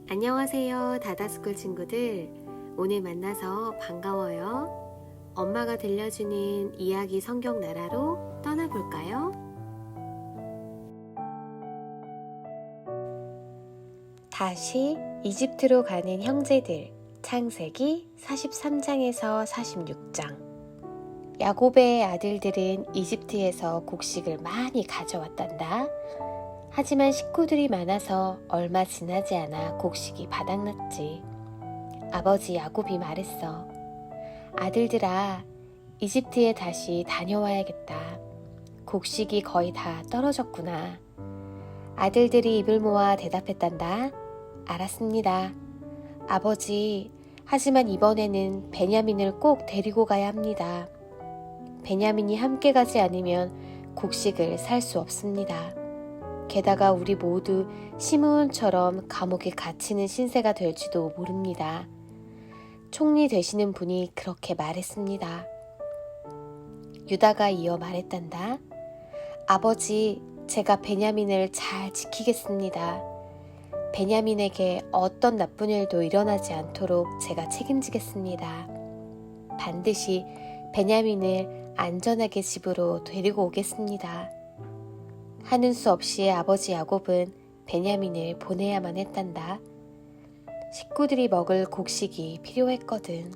안녕하세요, 다다스쿨 친구들. 오늘 만나서 반가워요. 엄마가 들려주는 이야기 성경 나라로 떠나볼까요? 다시 이집트로 가는 형제들, 창세기 43장에서 46장. 야곱의 아들들은 이집트에서 곡식을 많이 가져왔단다. 하지만 식구들이 많아서 얼마 지나지 않아 곡식이 바닥났지. 아버지 야곱이 말했어. 아들들아, 이집트에 다시 다녀와야겠다. 곡식이 거의 다 떨어졌구나. 아들들이 입을 모아 대답했단다. 알았습니다. 아버지, 하지만 이번에는 베냐민을 꼭 데리고 가야 합니다. 베냐민이 함께 가지 않으면 곡식을 살 수 없습니다. 게다가 우리 모두 시므온처럼 감옥에 갇히는 신세가 될지도 모릅니다. 총리 되시는 분이 그렇게 말했습니다. 유다가 이어 말했단다. 아버지, 제가 베냐민을 잘 지키겠습니다. 베냐민에게 어떤 나쁜 일도 일어나지 않도록 제가 책임지겠습니다. 반드시 베냐민을 안전하게 집으로 데리고 오겠습니다. 하는 수 없이 아버지 야곱은 베냐민을 보내야만 했단다. 식구들이 먹을 곡식이 필요했거든.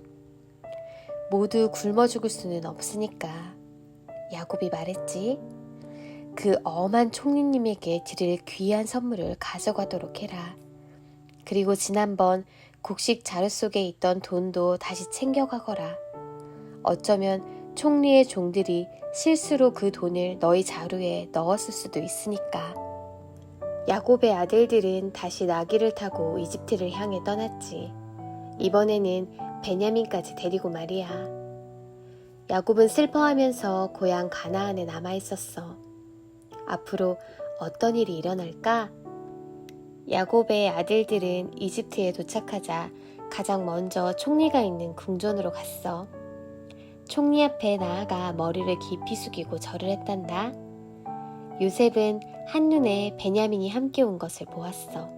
모두 굶어 죽을 수는 없으니까. 야곱이 말했지. 그 엄한 총리님에게 드릴 귀한 선물을 가져가도록 해라. 그리고 지난번 곡식 자루 속에 있던 돈도 다시 챙겨가거라. 어쩌면 총리의 종들이 실수로 그 돈을 너희 자루에 넣었을 수도 있으니까. 야곱의 아들들은 다시 나귀를 타고 이집트를 향해 떠났지. 이번에는 베냐민까지 데리고 말이야. 야곱은 슬퍼하면서 고향 가나안에 남아있었어. 앞으로 어떤 일이 일어날까? 야곱의 아들들은 이집트에 도착하자 가장 먼저 총리가 있는 궁전으로 갔어. 총리 앞에 나아가 머리를 깊이 숙이고 절을 했단다. 요셉은 한눈에 베냐민이 함께 온 것을 보았어.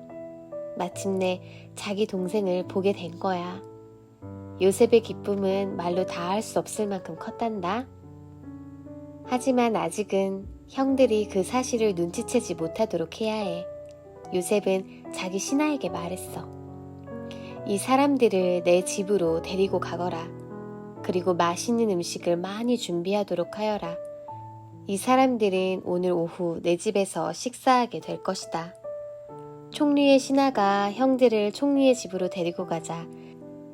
마침내 자기 동생을 보게 된 거야. 요셉의 기쁨은 말로 다할 수 없을 만큼 컸단다. 하지만 아직은 형들이 그 사실을 눈치채지 못하도록 해야 해. 요셉은 자기 신하에게 말했어. 이 사람들을 내 집으로 데리고 가거라. 그리고 맛있는 음식을 많이 준비하도록 하여라. 이 사람들은 오늘 오후 내 집에서 식사하게 될 것이다. 총리의 신하가 형들을 총리의 집으로 데리고 가자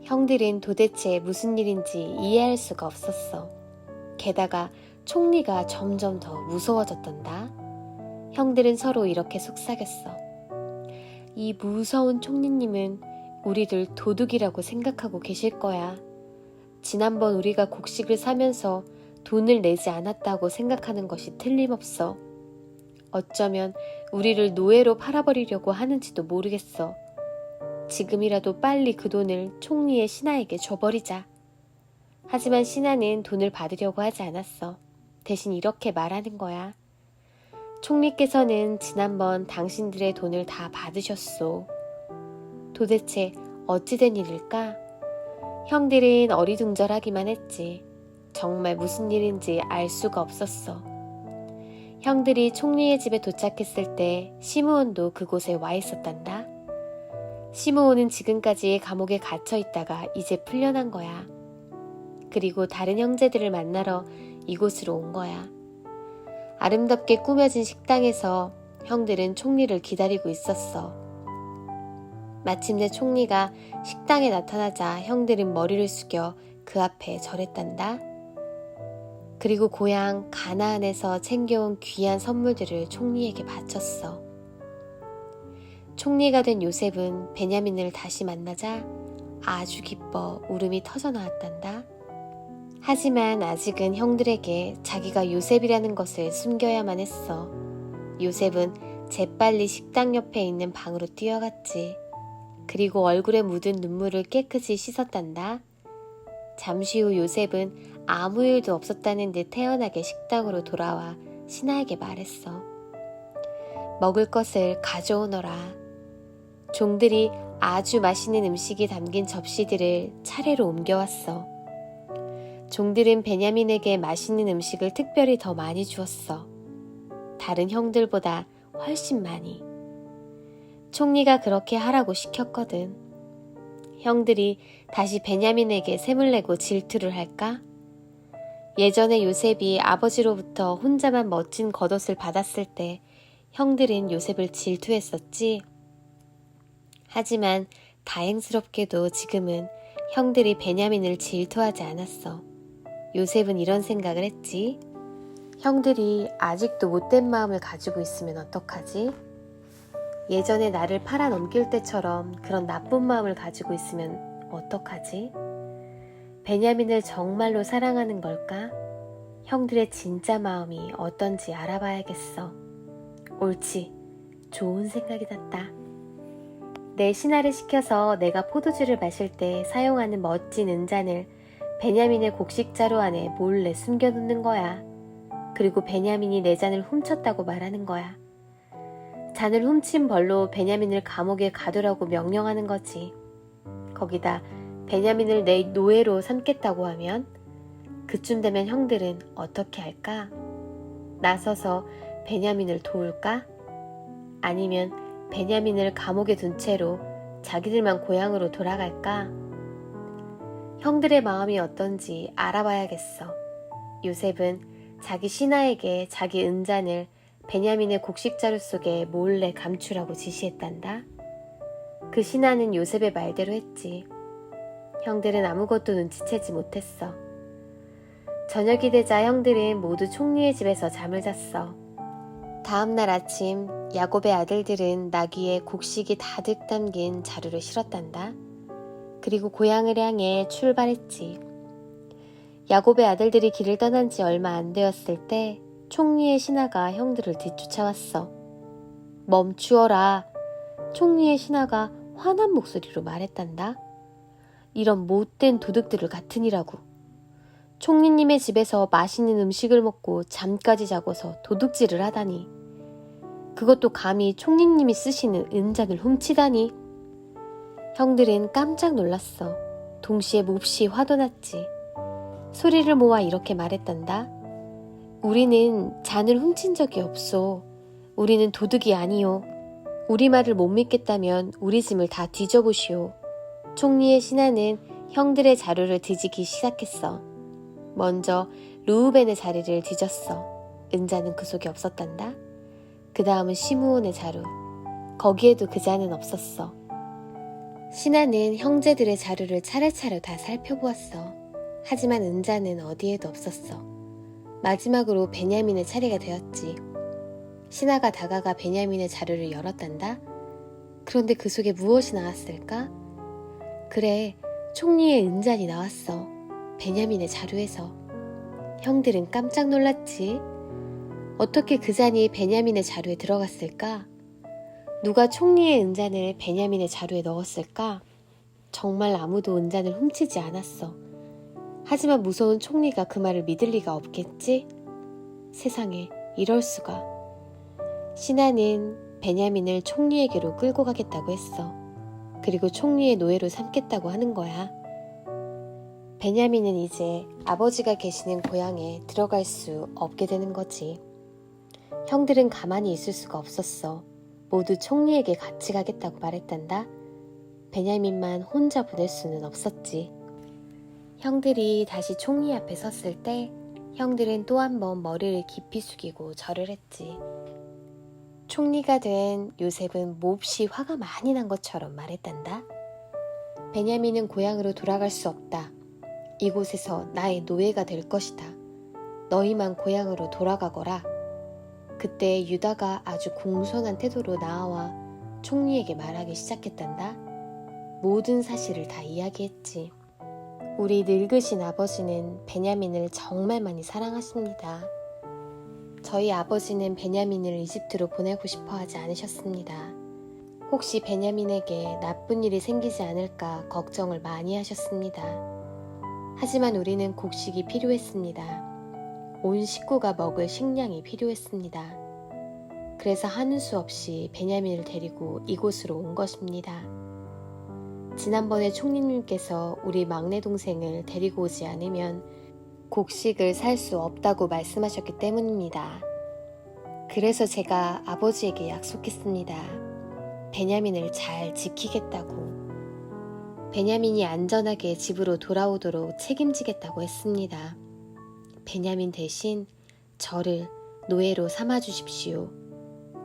형들은 도대체 무슨 일인지 이해할 수가 없었어. 게다가 총리가 점점 더 무서워졌단다. 형들은 서로 이렇게 속삭였어. 이 무서운 총리님은 우리들 도둑이라고 생각하고 계실 거야. 지난번 우리가 곡식을 사면서 돈을 내지 않았다고 생각하는 것이 틀림없어. 어쩌면 우리를 노예로 팔아버리려고 하는지도 모르겠어. 지금이라도 빨리 그 돈을 총리의 신하에게 줘버리자. 하지만 신하는 돈을 받으려고 하지 않았어. 대신 이렇게 말하는 거야. 총리께서는 지난번 당신들의 돈을 다 받으셨소. 도대체 어찌된 일일까? 형들은 어리둥절하기만 했지. 정말 무슨 일인지 알 수가 없었어. 형들이 총리의 집에 도착했을 때 시므온도 그곳에 와 있었단다. 시므온은 지금까지 감옥에 갇혀 있다가 이제 풀려난 거야. 그리고 다른 형제들을 만나러 이곳으로 온 거야. 아름답게 꾸며진 식당에서 형들은 총리를 기다리고 있었어. 마침내 총리가 식당에 나타나자 형들은 머리를 숙여 그 앞에 절했단다. 그리고 고향 가나안에서 챙겨온 귀한 선물들을 총리에게 바쳤어. 총리가 된 요셉은 베냐민을 다시 만나자 아주 기뻐 울음이 터져나왔단다. 하지만 아직은 형들에게 자기가 요셉이라는 것을 숨겨야만 했어. 요셉은 재빨리 식당 옆에 있는 방으로 뛰어갔지. 그리고 얼굴에 묻은 눈물을 깨끗이 씻었단다. 잠시 후 요셉은 아무 일도 없었다는 듯 태연하게 식당으로 돌아와 신하에게 말했어. 먹을 것을 가져오너라. 종들이 아주 맛있는 음식이 담긴 접시들을 차례로 옮겨왔어. 종들은 베냐민에게 맛있는 음식을 특별히 더 많이 주었어. 다른 형들보다 훨씬 많이. 총리가 그렇게 하라고 시켰거든. 형들이 다시 베냐민에게 셈을 내고 질투를 할까? 예전에 요셉이 아버지로부터 혼자만 멋진 겉옷을 받았을 때 형들은 요셉을 질투했었지. 하지만 다행스럽게도 지금은 형들이 베냐민을 질투하지 않았어. 요셉은 이런 생각을 했지. 형들이 아직도 못된 마음을 가지고 있으면 어떡하지? 예전에 나를 팔아넘길 때처럼 그런 나쁜 마음을 가지고 있으면 어떡하지? 베냐민을 정말로 사랑하는 걸까? 형들의 진짜 마음이 어떤지 알아봐야겠어. 옳지, 좋은 생각이 났다. 내 신하를 시켜서 내가 포도주를 마실 때 사용하는 멋진 은잔을 베냐민의 곡식자루 안에 몰래 숨겨놓는 거야. 그리고 베냐민이 내 잔을 훔쳤다고 말하는 거야. 잔을 훔친 벌로 베냐민을 감옥에 가두라고 명령하는 거지. 거기다 베냐민을 내 노예로 삼겠다고 하면 그쯤 되면 형들은 어떻게 할까? 나서서 베냐민을 도울까? 아니면 베냐민을 감옥에 둔 채로 자기들만 고향으로 돌아갈까? 형들의 마음이 어떤지 알아봐야겠어. 요셉은 자기 신하에게 자기 은잔을 베냐민의 곡식자루 속에 몰래 감추라고 지시했단다. 그 신하는 요셉의 말대로 했지. 형들은 아무것도 눈치채지 못했어. 저녁이 되자 형들은 모두 총리의 집에서 잠을 잤어. 다음 날 아침 야곱의 아들들은 나귀에 곡식이 가득 담긴 자루를 실었단다. 그리고 고향을 향해 출발했지. 야곱의 아들들이 길을 떠난 지 얼마 안 되었을 때 총리의 신하가 형들을 뒤쫓아왔어. 멈추어라. 총리의 신하가 화난 목소리로 말했단다. 이런 못된 도둑들을 같으니라고. 총리님의 집에서 맛있는 음식을 먹고 잠까지 자고서 도둑질을 하다니. 그것도 감히 총리님이 쓰시는 은잔을 훔치다니. 형들은 깜짝 놀랐어. 동시에 몹시 화도 났지. 소리를 모아 이렇게 말했단다. 우리는 잔을 훔친 적이 없소. 우리는 도둑이 아니요. 우리 말을 못 믿겠다면 우리 짐을 다 뒤져보시오. 총리의 신하는 형들의 자루를 뒤지기 시작했어. 먼저 르우벤의 자리를 뒤졌어. 은자는 그 속에 없었단다. 그 다음은 시므온의 자루. 거기에도 그 잔은 없었어. 신하는 형제들의 자루를 차례차례 다 살펴보았어. 하지만 은자는 어디에도 없었어. 마지막으로 베냐민의 차례가 되었지. 신하가 다가가 베냐민의 자루를 열었단다. 그런데 그 속에 무엇이 나왔을까? 그래, 총리의 은잔이 나왔어. 베냐민의 자루에서. 형들은 깜짝 놀랐지. 어떻게 그 잔이 베냐민의 자루에 들어갔을까? 누가 총리의 은잔을 베냐민의 자루에 넣었을까? 정말 아무도 은잔을 훔치지 않았어. 하지만 무서운 총리가 그 말을 믿을 리가 없겠지? 세상에, 이럴 수가. 신하는 베냐민을 총리에게로 끌고 가겠다고 했어. 그리고 총리의 노예로 삼겠다고 하는 거야. 베냐민은 이제 아버지가 계시는 고향에 들어갈 수 없게 되는 거지. 형들은 가만히 있을 수가 없었어. 모두 총리에게 같이 가겠다고 말했단다. 베냐민만 혼자 보낼 수는 없었지. 형들이 다시 총리 앞에 섰을 때 형들은 또 한 번 머리를 깊이 숙이고 절을 했지. 총리가 된 요셉은 몹시 화가 많이 난 것처럼 말했단다. 베냐민은 고향으로 돌아갈 수 없다. 이곳에서 나의 노예가 될 것이다. 너희만 고향으로 돌아가거라. 그때 유다가 아주 공손한 태도로 나와 총리에게 말하기 시작했단다. 모든 사실을 다 이야기했지. 우리 늙으신 아버지는 베냐민을 정말 많이 사랑하십니다. 저희 아버지는 베냐민을 이집트로 보내고 싶어 하지 않으셨습니다. 혹시 베냐민에게 나쁜 일이 생기지 않을까 걱정을 많이 하셨습니다. 하지만 우리는 곡식이 필요했습니다. 온 식구가 먹을 식량이 필요했습니다. 그래서 하는 수 없이 베냐민을 데리고 이곳으로 온 것입니다. 지난번에 총리님께서 우리 막내 동생을 데리고 오지 않으면 곡식을 살 수 없다고 말씀하셨기 때문입니다. 그래서 제가 아버지에게 약속했습니다. 베냐민을 잘 지키겠다고. 베냐민이 안전하게 집으로 돌아오도록 책임지겠다고 했습니다. 베냐민 대신 저를 노예로 삼아 주십시오.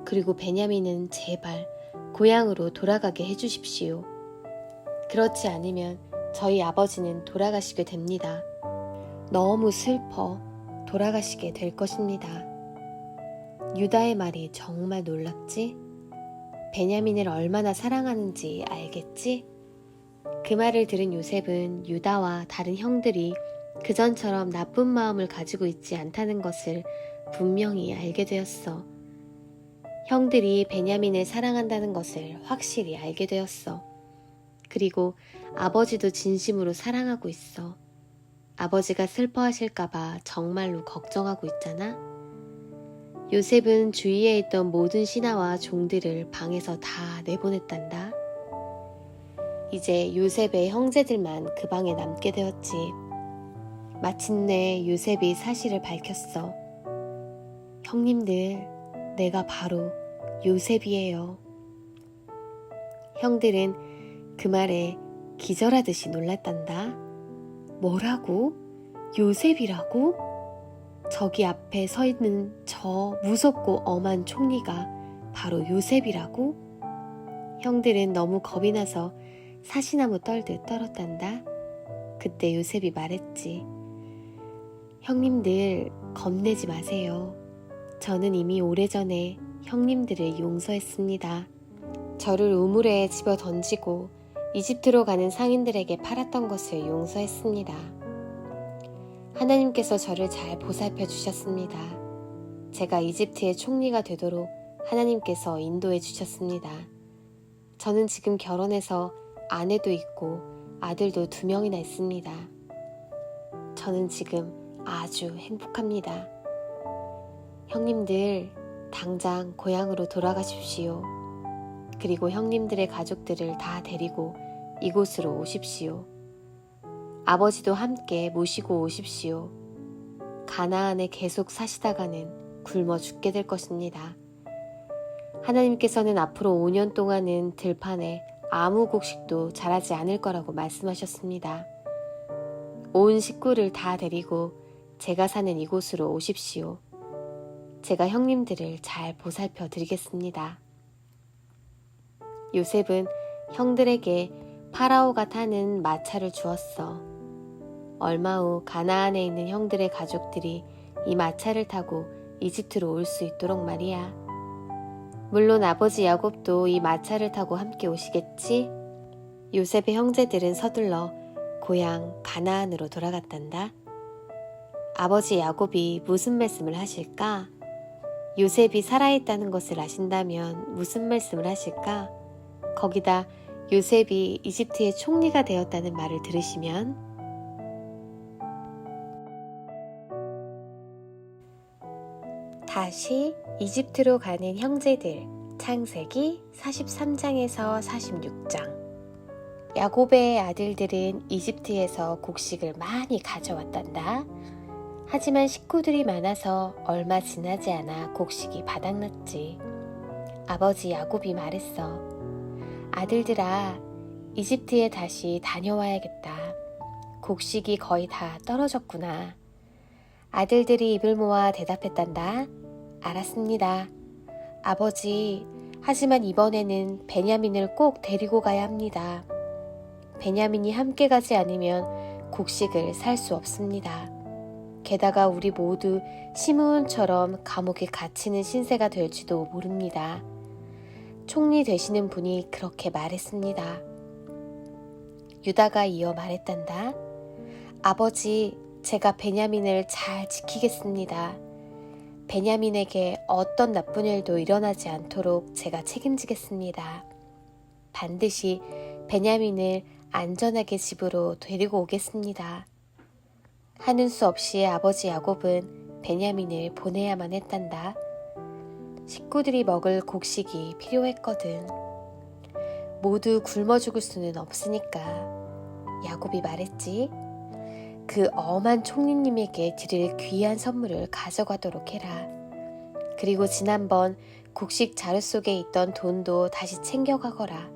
그리고 베냐민은 제발 고향으로 돌아가게 해주십시오. 그렇지 않으면 저희 아버지는 돌아가시게 됩니다. 너무 슬퍼 돌아가시게 될 것입니다. 유다의 말이 정말 놀랍지? 베냐민을 얼마나 사랑하는지 알겠지? 그 말을 들은 요셉은 유다와 다른 형들이 그전처럼 나쁜 마음을 가지고 있지 않다는 것을 분명히 알게 되었어. 형들이 베냐민을 사랑한다는 것을 확실히 알게 되었어. 그리고 아버지도 진심으로 사랑하고 있어. 아버지가 슬퍼하실까봐 정말로 걱정하고 있잖아. 요셉은 주위에 있던 모든 신하와 종들을 방에서 다 내보냈단다. 이제 요셉의 형제들만 그 방에 남게 되었지. 마침내 요셉이 사실을 밝혔어. 형님들, 내가 바로 요셉이에요. 형들은 그 말에 기절하듯이 놀랐단다. 뭐라고? 요셉이라고? 저기 앞에 서 있는 저 무섭고 엄한 총리가 바로 요셉이라고? 형들은 너무 겁이 나서 사시나무 떨듯 떨었단다. 그때 요셉이 말했지. 형님들 겁내지 마세요. 저는 이미 오래전에 형님들을 용서했습니다. 저를 우물에 집어 던지고 이집트로 가는 상인들에게 팔았던 것을 용서했습니다. 하나님께서 저를 잘 보살펴 주셨습니다. 제가 이집트의 총리가 되도록 하나님께서 인도해 주셨습니다. 저는 지금 결혼해서 아내도 있고 아들도 2명이나 있습니다. 저는 지금 아주 행복합니다. 형님들, 당장 고향으로 돌아가십시오. 그리고 형님들의 가족들을 다 데리고 이곳으로 오십시오. 아버지도 함께 모시고 오십시오. 가나안에 계속 사시다가는 굶어 죽게 될 것입니다. 하나님께서는 앞으로 5년 동안은 들판에 아무 곡식도 자라지 않을 거라고 말씀하셨습니다. 온 식구를 다 데리고 제가 사는 이곳으로 오십시오. 제가 형님들을 잘 보살펴 드리겠습니다. 요셉은 형들에게 파라오가 타는 마차를 주었어. 얼마 후 가나안에 있는 형들의 가족들이 이 마차를 타고 이집트로 올 수 있도록 말이야. 물론 아버지 야곱도 이 마차를 타고 함께 오시겠지? 요셉의 형제들은 서둘러 고향 가나안으로 돌아갔단다. 아버지 야곱이 무슨 말씀을 하실까? 요셉이 살아있다는 것을 아신다면 무슨 말씀을 하실까? 거기다 요셉이 이집트의 총리가 되었다는 말을 들으시면 다시 이집트로 가는 형제들, 창세기 43장에서 46장. 야곱의 아들들은 이집트에서 곡식을 많이 가져왔단다. 하지만 식구들이 많아서 얼마 지나지 않아 곡식이 바닥났지. 아버지 야곱이 말했어. 아들들아, 이집트에 다시 다녀와야겠다. 곡식이 거의 다 떨어졌구나. 아들들이 입을 모아 대답했단다. 알았습니다. 아버지, 하지만 이번에는 베냐민을 꼭 데리고 가야 합니다. 베냐민이 함께 가지 않으면 곡식을 살 수 없습니다. 게다가 우리 모두 시므온처럼 감옥에 갇히는 신세가 될지도 모릅니다. 총리 되시는 분이 그렇게 말했습니다. 유다가 이어 말했단다. 아버지, 제가 베냐민을 잘 지키겠습니다. 베냐민에게 어떤 나쁜 일도 일어나지 않도록 제가 책임지겠습니다. 반드시 베냐민을 안전하게 집으로 데리고 오겠습니다. 하는 수 없이 아버지 야곱은 베냐민을 보내야만 했단다. 식구들이 먹을 곡식이 필요했거든. 모두 굶어 죽을 수는 없으니까 야곱이 말했지. 그 엄한 총리님에게 드릴 귀한 선물을 가져가도록 해라. 그리고 지난번 곡식 자루 속에 있던 돈도 다시 챙겨가거라.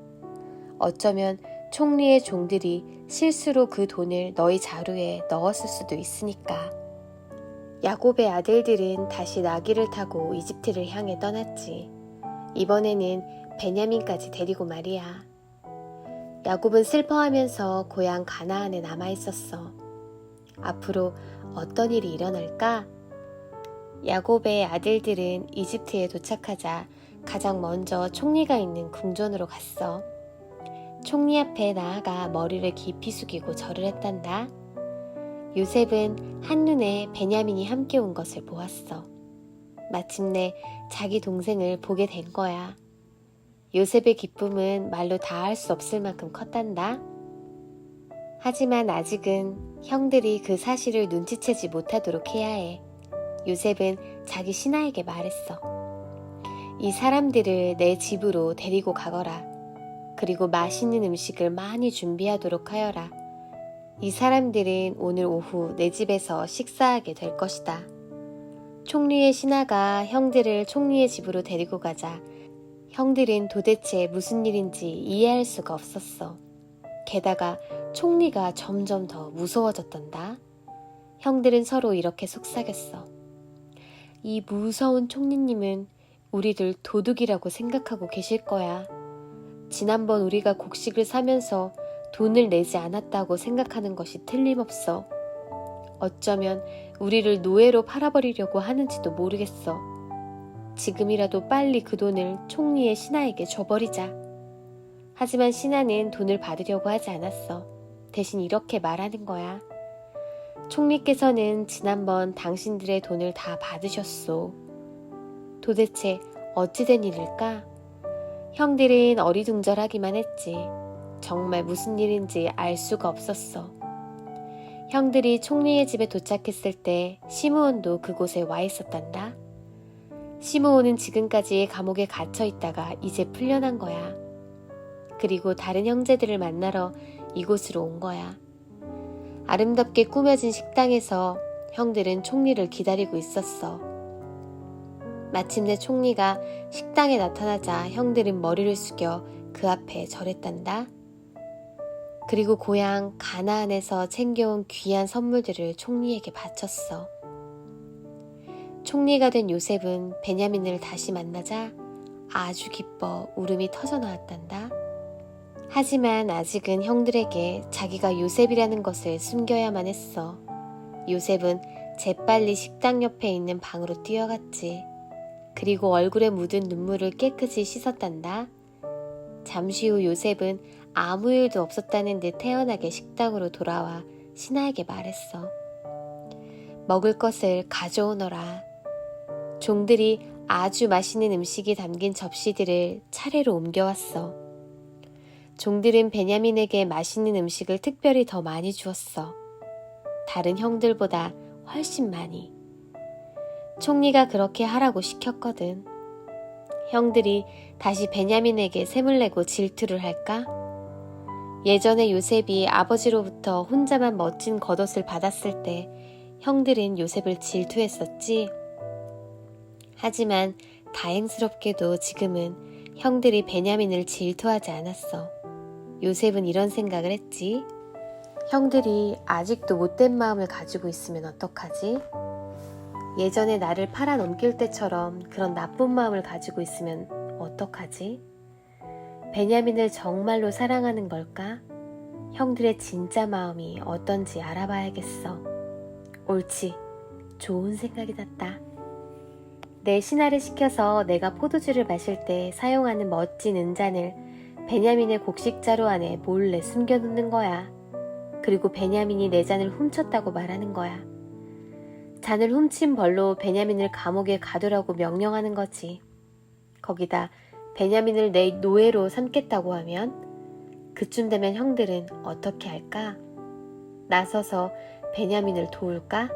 어쩌면 총리의 종들이 실수로 그 돈을 너희 자루에 넣었을 수도 있으니까. 야곱의 아들들은 다시 나귀를 타고 이집트를 향해 떠났지. 이번에는 베냐민까지 데리고 말이야. 야곱은 슬퍼하면서 고향 가나안에 남아있었어. 앞으로 어떤 일이 일어날까? 야곱의 아들들은 이집트에 도착하자 가장 먼저 총리가 있는 궁전으로 갔어. 총리 앞에 나아가 머리를 깊이 숙이고 절을 했단다. 요셉은 한눈에 베냐민이 함께 온 것을 보았어. 마침내 자기 동생을 보게 된 거야. 요셉의 기쁨은 말로 다할 수 없을 만큼 컸단다. 하지만 아직은 형들이 그 사실을 눈치채지 못하도록 해야 해. 요셉은 자기 신하에게 말했어. 이 사람들을 내 집으로 데리고 가거라. 그리고 맛있는 음식을 많이 준비하도록 하여라. 이 사람들은 오늘 오후 내 집에서 식사하게 될 것이다. 총리의 신하가 형들을 총리의 집으로 데리고 가자 형들은 도대체 무슨 일인지 이해할 수가 없었어. 게다가 총리가 점점 더 무서워졌단다. 형들은 서로 이렇게 속삭였어. 이 무서운 총리님은 우리를 도둑이라고 생각하고 계실 거야. 지난번 우리가 곡식을 사면서 돈을 내지 않았다고 생각하는 것이 틀림없어. 어쩌면 우리를 노예로 팔아버리려고 하는지도 모르겠어. 지금이라도 빨리 그 돈을 총리의 신하에게 줘버리자. 하지만 신하는 돈을 받으려고 하지 않았어. 대신 이렇게 말하는 거야. 총리께서는 지난번 당신들의 돈을 다 받으셨소. 도대체 어찌된 일일까? 형들은 어리둥절하기만 했지. 정말 무슨 일인지 알 수가 없었어. 형들이 총리의 집에 도착했을 때 시므온도 그곳에 와 있었단다. 시므온은 지금까지 감옥에 갇혀 있다가 이제 풀려난 거야. 그리고 다른 형제들을 만나러 이곳으로 온 거야. 아름답게 꾸며진 식당에서 형들은 총리를 기다리고 있었어. 마침내 총리가 식당에 나타나자 형들은 머리를 숙여 그 앞에 절했단다. 그리고 고향 가나안에서 챙겨온 귀한 선물들을 총리에게 바쳤어. 총리가 된 요셉은 베냐민을 다시 만나자 아주 기뻐 울음이 터져나왔단다. 하지만 아직은 형들에게 자기가 요셉이라는 것을 숨겨야만 했어. 요셉은 재빨리 식당 옆에 있는 방으로 뛰어갔지. 그리고 얼굴에 묻은 눈물을 깨끗이 씻었단다. 잠시 후 요셉은 아무 일도 없었다는 듯 태연하게 식당으로 돌아와 신하에게 말했어. 먹을 것을 가져오너라. 종들이 아주 맛있는 음식이 담긴 접시들을 차례로 옮겨왔어. 종들은 베냐민에게 맛있는 음식을 특별히 더 많이 주었어. 다른 형들보다 훨씬 많이. 총리가 그렇게 하라고 시켰거든. 형들이 다시 베냐민에게 셈을 내고 질투를 할까? 예전에 요셉이 아버지로부터 혼자만 멋진 겉옷을 받았을 때 형들은 요셉을 질투했었지. 하지만 다행스럽게도 지금은 형들이 베냐민을 질투하지 않았어. 요셉은 이런 생각을 했지. 형들이 아직도 못된 마음을 가지고 있으면 어떡하지? 예전에 나를 팔아넘길 때처럼 그런 나쁜 마음을 가지고 있으면 어떡하지? 베냐민을 정말로 사랑하는 걸까? 형들의 진짜 마음이 어떤지 알아봐야겠어. 옳지, 좋은 생각이 났다. 내 신하를 시켜서 내가 포도주를 마실 때 사용하는 멋진 은잔을 베냐민의 곡식자루 안에 몰래 숨겨놓는 거야. 그리고 베냐민이 내 잔을 훔쳤다고 말하는 거야. 잔을 훔친 벌로 베냐민을 감옥에 가두라고 명령하는 거지. 거기다 베냐민을 내 노예로 삼겠다고 하면 그쯤 되면 형들은 어떻게 할까? 나서서 베냐민을 도울까?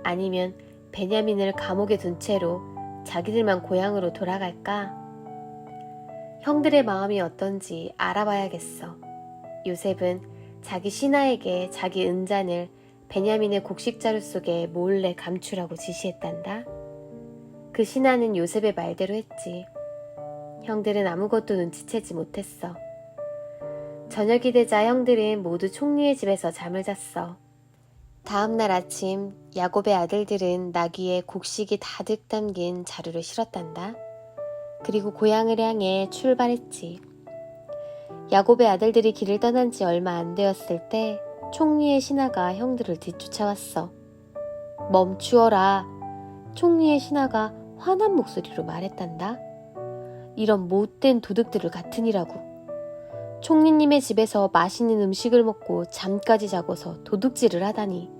아니면 베냐민을 감옥에 둔 채로 자기들만 고향으로 돌아갈까? 형들의 마음이 어떤지 알아봐야겠어. 요셉은 자기 신하에게 자기 은잔을 베냐민의 곡식자루 속에 몰래 감추라고 지시했단다. 그 신하는 요셉의 말대로 했지. 형들은 아무것도 눈치채지 못했어. 저녁이 되자 형들은 모두 총리의 집에서 잠을 잤어. 다음 날 아침 야곱의 아들들은 나귀에 곡식이 가득 담긴 자루를 실었단다. 그리고 고향을 향해 출발했지. 야곱의 아들들이 길을 떠난 지 얼마 안 되었을 때 총리의 신하가 형들을 뒤쫓아왔어. 멈추어라. 총리의 신하가 화난 목소리로 말했단다. 이런 못된 도둑들을 같으니라고. 총리님의 집에서 맛있는 음식을 먹고 잠까지 자고서 도둑질을 하다니.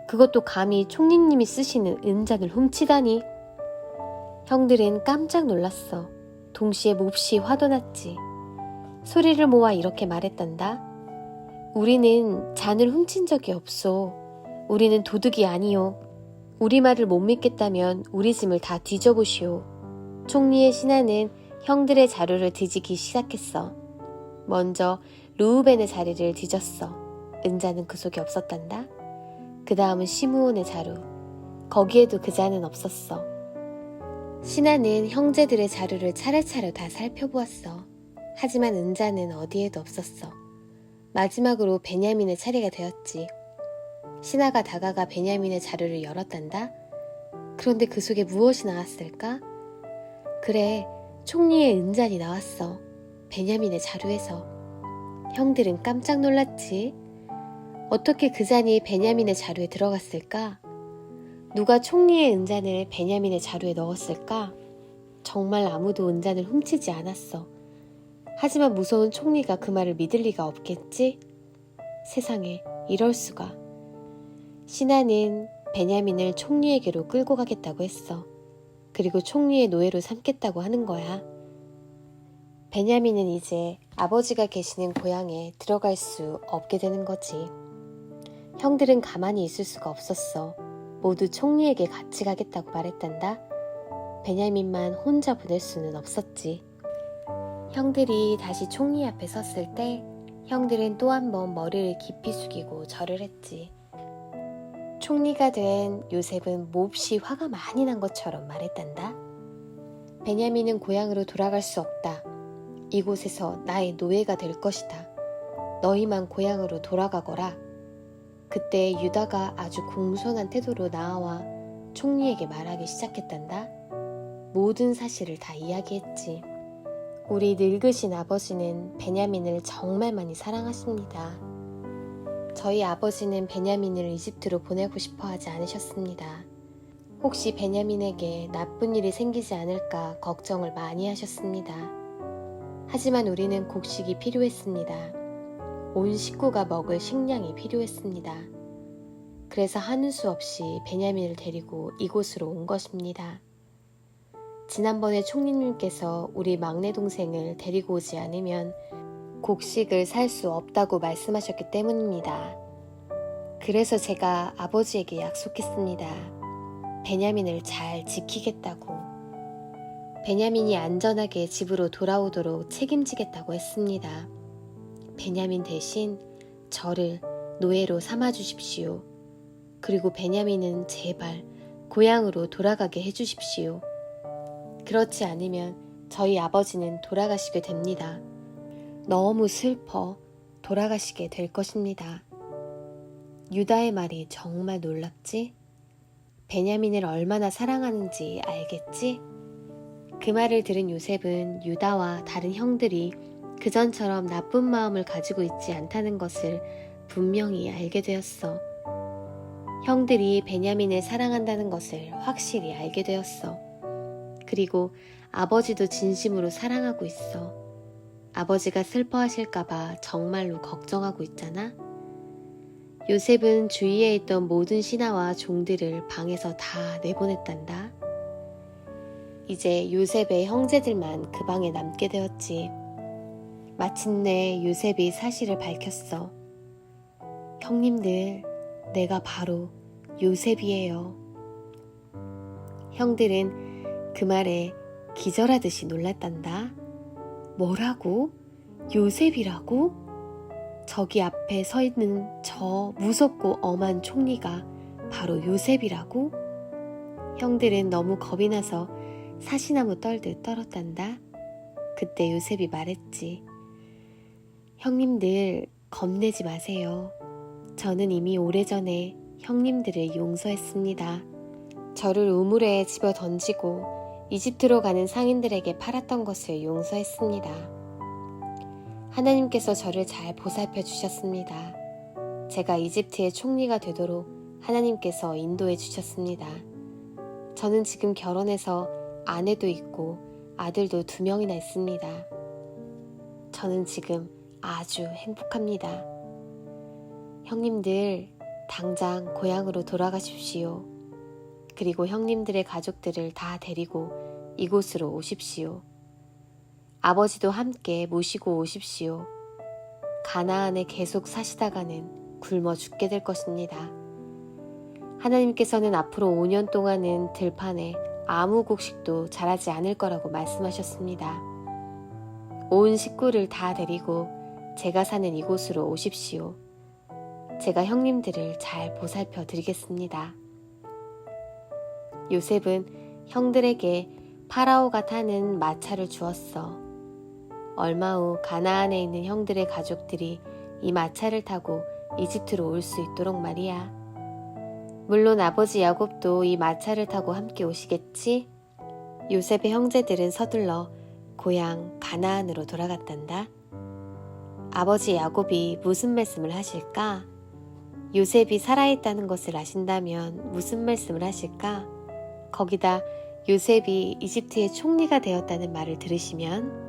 그것도 감히 총리님이 쓰시는 은잔을 훔치다니. 형들은 깜짝 놀랐어. 동시에 몹시 화도 났지. 소리를 모아 이렇게 말했단다. 우리는 잔을 훔친 적이 없소. 우리는 도둑이 아니요. 우리 말을 못 믿겠다면 우리 짐을 다 뒤져보시오. 총리의 신하는 형들의 자루를 뒤지기 시작했어. 먼저 르우벤의 자리를 뒤졌어. 은자는 그 속에 없었단다. 그 다음은 시므온의 자루. 거기에도 그 잔은 없었어. 신하는 형제들의 자루를 차례차례 다 살펴보았어. 하지만 은자는 어디에도 없었어. 마지막으로 베냐민의 차례가 되었지. 신하가 다가가 베냐민의 자루를 열었단다. 그런데 그 속에 무엇이 나왔을까? 그래, 총리의 은잔이 나왔어. 베냐민의 자루에서. 형들은 깜짝 놀랐지. 어떻게 그 잔이 베냐민의 자루에 들어갔을까? 누가 총리의 은잔을 베냐민의 자루에 넣었을까? 정말 아무도 은잔을 훔치지 않았어. 하지만 무서운 총리가 그 말을 믿을 리가 없겠지? 세상에, 이럴 수가. 신하는 베냐민을 총리에게로 끌고 가겠다고 했어. 그리고 총리의 노예로 삼겠다고 하는 거야. 베냐민은 이제 아버지가 계시는 고향에 들어갈 수 없게 되는 거지. 형들은 가만히 있을 수가 없었어. 모두 총리에게 같이 가겠다고 말했단다. 베냐민만 혼자 보낼 수는 없었지. 형들이 다시 총리 앞에 섰을 때 형들은 또 한 번 머리를 깊이 숙이고 절을 했지. 총리가 된 요셉은 몹시 화가 많이 난 것처럼 말했단다. 베냐민은 고향으로 돌아갈 수 없다. 이곳에서 나의 노예가 될 것이다. 너희만 고향으로 돌아가거라. 그때 유다가 아주 공손한 태도로 나와 총리에게 말하기 시작했단다. 모든 사실을 다 이야기했지. 우리 늙으신 아버지는 베냐민을 정말 많이 사랑하십니다. 저희 아버지는 베냐민을 이집트로 보내고 싶어 하지 않으셨습니다. 혹시 베냐민에게 나쁜 일이 생기지 않을까 걱정을 많이 하셨습니다. 하지만 우리는 곡식이 필요했습니다. 온 식구가 먹을 식량이 필요했습니다. 그래서 하는 수 없이 베냐민을 데리고 이곳으로 온 것입니다. 지난번에 총리님께서 우리 막내 동생을 데리고 오지 않으면 곡식을 살 수 없다고 말씀하셨기 때문입니다. 그래서 제가 아버지에게 약속했습니다. 베냐민을 잘 지키겠다고. 베냐민이 안전하게 집으로 돌아오도록 책임지겠다고 했습니다. 베냐민 대신 저를 노예로 삼아주십시오. 그리고 베냐민은 제발 고향으로 돌아가게 해주십시오. 그렇지 않으면 저희 아버지는 돌아가시게 됩니다. 너무 슬퍼 돌아가시게 될 것입니다. 유다의 말이 정말 놀랍지? 베냐민을 얼마나 사랑하는지 알겠지? 그 말을 들은 요셉은 유다와 다른 형들이 그전처럼 나쁜 마음을 가지고 있지 않다는 것을 분명히 알게 되었어. 형들이 베냐민을 사랑한다는 것을 확실히 알게 되었어. 그리고 아버지도 진심으로 사랑하고 있어. 아버지가 슬퍼하실까봐 정말로 걱정하고 있잖아. 요셉은 주위에 있던 모든 신하와 종들을 방에서 다 내보냈단다. 이제 요셉의 형제들만 그 방에 남게 되었지. 마침내 요셉이 사실을 밝혔어. 형님들, 내가 바로 요셉이에요. 형들은 그 말에 기절하듯이 놀랐단다. 뭐라고? 요셉이라고? 저기 앞에 서 있는 저 무섭고 엄한 총리가 바로 요셉이라고? 형들은 너무 겁이 나서 사시나무 떨듯 떨었단다. 그때 요셉이 말했지. 형님들 겁내지 마세요. 저는 이미 오래전에 형님들을 용서했습니다. 저를 우물에 집어 던지고 이집트로 가는 상인들에게 팔았던 것을 용서했습니다. 하나님께서 저를 잘 보살펴 주셨습니다. 제가 이집트의 총리가 되도록 하나님께서 인도해 주셨습니다. 저는 지금 결혼해서 아내도 있고 아들도 2명이나 있습니다. 저는 지금 아주 행복합니다. 형님들, 당장 고향으로 돌아가십시오. 그리고 형님들의 가족들을 다 데리고 이곳으로 오십시오. 아버지도 함께 모시고 오십시오. 가나안에 계속 사시다가는 굶어 죽게 될 것입니다. 하나님께서는 앞으로 5년 동안은 들판에 아무 곡식도 자라지 않을 거라고 말씀하셨습니다. 온 식구를 다 데리고 제가 사는 이곳으로 오십시오. 제가 형님들을 잘 보살펴 드리겠습니다. 요셉은 형들에게 파라오가 타는 마차를 주었어. 얼마 후 가나안에 있는 형들의 가족들이 이 마차를 타고 이집트로 올 수 있도록 말이야. 물론 아버지 야곱도 이 마차를 타고 함께 오시겠지? 요셉의 형제들은 서둘러 고향 가나안으로 돌아갔단다. 아버지 야곱이 무슨 말씀을 하실까? 요셉이 살아있다는 것을 아신다면 무슨 말씀을 하실까? 거기다 요셉이 이집트의 총리가 되었다는 말을 들으시면